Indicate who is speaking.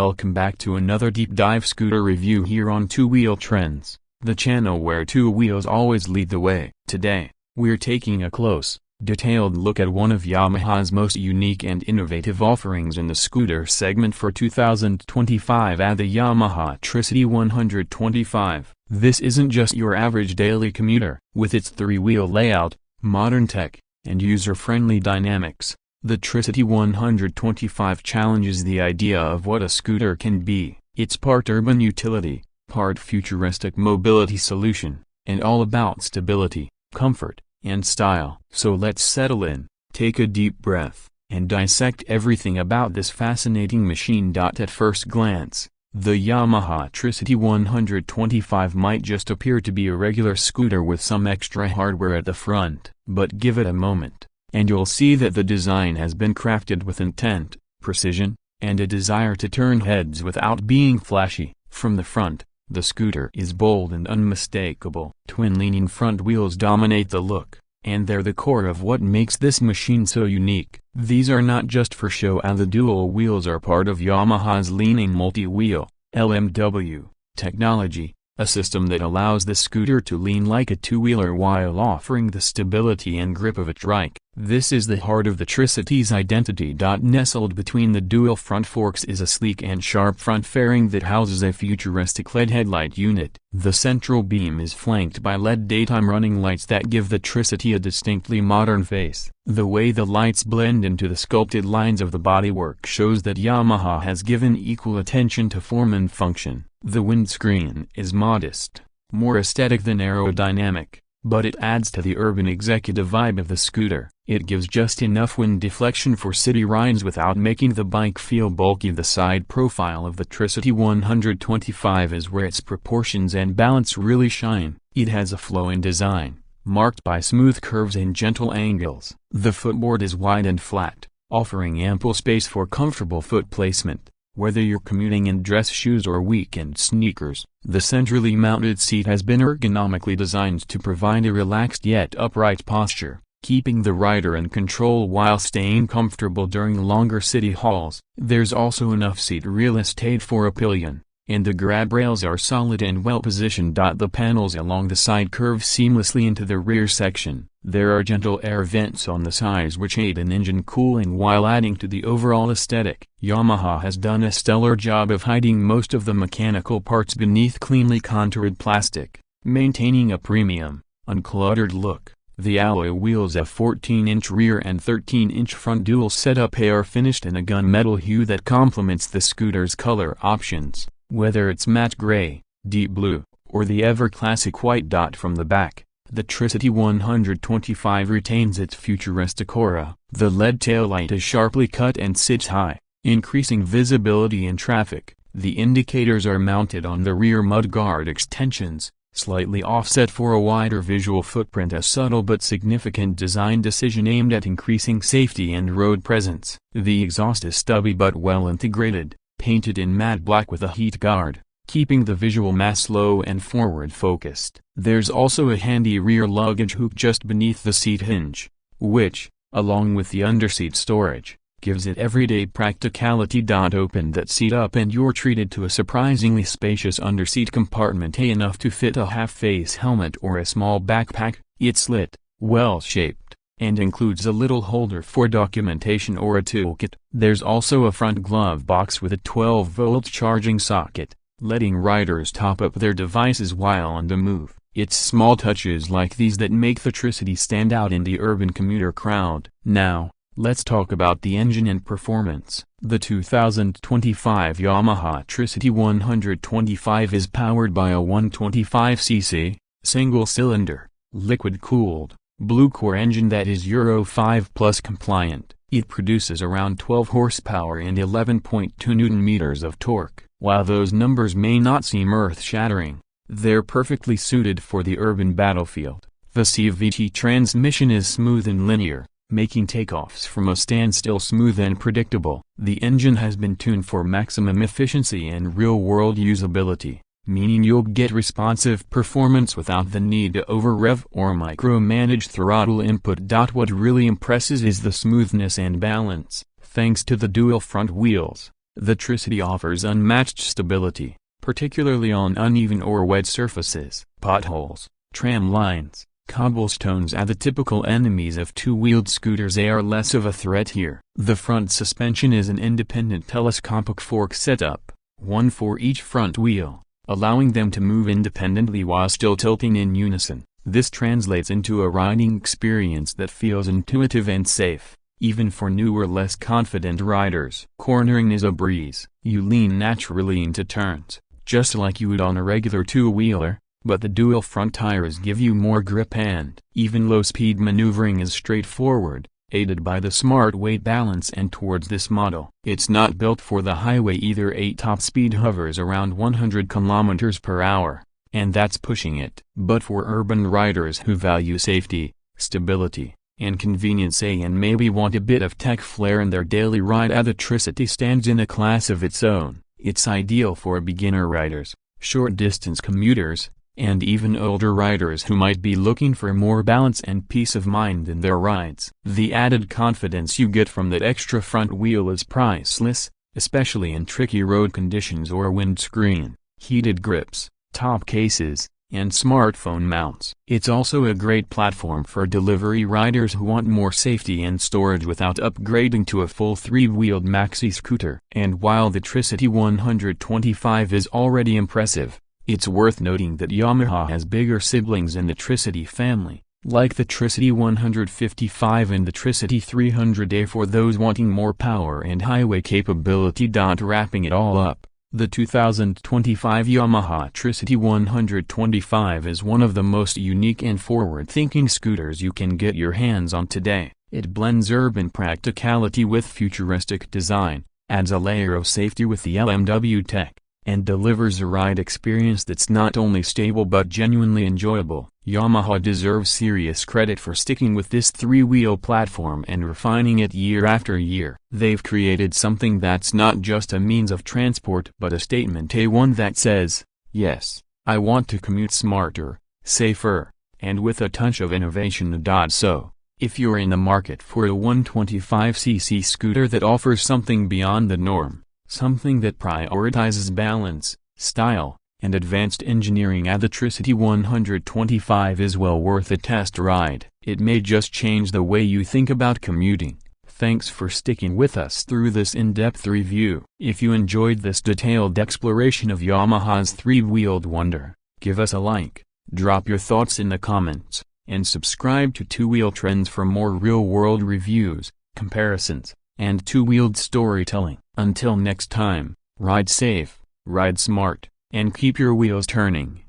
Speaker 1: welcome back to another deep dive scooter review here on Two-Wheel Trends, the channel where two wheels always lead the way. Today, we're taking a close, detailed look at one of Yamaha's most unique and innovative offerings in the scooter segment for 2025 at the Yamaha Z1100. This isn't just your average daily commuter. With its three-wheel layout, modern tech, and user-friendly dynamics, the Z1100 challenges the idea of what a scooter can be. It's part urban utility, part futuristic mobility solution, and all about stability, comfort, and style. So let's settle in, take a deep breath, and dissect everything about this fascinating machine. At first glance, the Yamaha Z1100 might just appear to be a regular scooter with some extra hardware at the front, but give it a moment, and you'll see that the design has been crafted with intent, precision, and a desire to turn heads without being flashy. From the front, the scooter is bold and unmistakable. Twin leaning front wheels dominate the look, and they're the core of what makes this machine so unique. These are not just for show, and the dual wheels are part of Yamaha's leaning multi-wheel (LMW) technology, a system that allows the scooter to lean like a two-wheeler while offering the stability and grip of a trike. This is the heart of the Z1100's identity. Nestled between the dual front forks is a sleek and sharp front fairing that houses a futuristic LED headlight unit. The central beam is flanked by LED daytime running lights that give the Z1100 a distinctly modern face. The way the lights blend into the sculpted lines of the bodywork shows that Yamaha has given equal attention to form and function. The windscreen is modest, more aesthetic than aerodynamic, but it adds to the urban executive vibe of the scooter. It gives just enough wind deflection for city rides without making the bike feel bulky. The side profile of the Z1100 is where its proportions and balance really shine. It has a flowing design, marked by smooth curves and gentle angles. The footboard is wide and flat, offering ample space for comfortable foot placement. Whether you're commuting in dress shoes or weekend sneakers, the centrally mounted seat has been ergonomically designed to provide a relaxed yet upright posture, keeping the rider in control while staying comfortable during longer city hauls. There's also enough seat real estate for a pillion, and the grab rails are solid and well positioned. The panels along the side curve seamlessly into the rear section. There are gentle air vents on the sides which aid in engine cooling while adding to the overall aesthetic. Yamaha has done a stellar job of hiding most of the mechanical parts beneath cleanly contoured plastic, maintaining a premium, uncluttered look. The alloy wheels, a 14-inch rear and 13-inch front dual setup, are finished in a gunmetal hue that complements the scooter's color options, whether it's matte gray, deep blue, or the ever-classic white. From the back, the Z1100 retains its futuristic aura. The LED taillight is sharply cut and sits high, increasing visibility in traffic. The indicators are mounted on the rear mudguard extensions, slightly offset for a wider visual footprint, a subtle but significant design decision aimed at increasing safety and road presence. The exhaust is stubby but well integrated, painted in matte black with a heat guard, keeping the visual mass low and forward focused. There's also a handy rear luggage hook just beneath the seat hinge, which, along with the underseat storage, gives it everyday practicality. Open that seat up and you're treated to a surprisingly spacious underseat compartment, enough to fit a half-face helmet or a small backpack. It's lit, well-shaped, and includes a little holder for documentation or a toolkit. There's also a front glove box with a 12-volt charging socket, letting riders top up their devices while on the move. It's small touches like these that make the Z1100 stand out in the urban commuter crowd. Now, let's talk about the engine and performance. The 2025 Yamaha Z1100 is powered by a 125cc, single-cylinder, liquid-cooled, Blue-core engine that is Euro 5+ compliant. It produces around 12 horsepower and 11.2 Nm of torque. While those numbers may not seem earth-shattering, they're perfectly suited for the urban battlefield. The CVT transmission is smooth and linear, making takeoffs from a standstill smooth and predictable. The engine has been tuned for maximum efficiency and real-world usability, meaning you'll get responsive performance without the need to over-rev or micromanage throttle input. What really impresses is the smoothness and balance. Thanks to the dual front wheels, The Tricity offers unmatched stability, particularly on uneven or wet surfaces. Potholes, tram lines, cobblestones are the typical enemies of two-wheeled scooters. They are less of a threat here. The front suspension is an independent telescopic fork setup, one for each front wheel, allowing them to move independently while still tilting in unison. This translates into a riding experience that feels intuitive and safe, even for newer, less confident riders. Cornering is a breeze. You lean naturally into turns, just like you would on a regular two-wheeler, but the dual front tires give you more grip, and even low-speed maneuvering is straightforward, aided by the smart weight balance. And towards this model, it's not built for the highway either. A top speed hovers around 100 km per hour, and that's pushing it. But for urban riders who value safety, stability, and convenience, and maybe want a bit of tech flair in their daily ride, the Tricity stands in a class of its own. It's ideal for beginner riders, short-distance commuters, and even older riders who might be looking for more balance and peace of mind in their rides. The added confidence you get from that extra front wheel is priceless, especially in tricky road conditions or windscreen, heated grips, top cases, and smartphone mounts. It's also a great platform for delivery riders who want more safety and storage without upgrading to a full three-wheeled maxi scooter. And while the Tricity 125 is already impressive, it's worth noting that Yamaha has bigger siblings in the Tricity family, like the Tricity 155 and the Tricity 300A for those wanting more power and highway capability. Wrapping it all up, the 2025 Yamaha Tricity 125 is one of the most unique and forward-thinking scooters you can get your hands on today. It blends urban practicality with futuristic design, adds a layer of safety with the LMW tech, and delivers a ride experience that's not only stable but genuinely enjoyable. Yamaha deserves serious credit for sticking with this three-wheel platform and refining it year after year. They've created something that's not just a means of transport but a statement, one that says, yes, I want to commute smarter, safer, and with a touch of innovation. So, if you're in the market for a 125cc scooter that offers something beyond the norm, something that prioritizes balance, style, and advanced engineering, the Tricity 125 is well worth a test ride. It may just change the way you think about commuting. Thanks for sticking with us through this in-depth review. If you enjoyed this detailed exploration of Yamaha's three-wheeled wonder, give us a like, drop your thoughts in the comments, and subscribe to Two-Wheel Trends for more real-world reviews, comparisons, and two-wheeled storytelling. Until next time, ride safe, ride smart, and keep your wheels turning.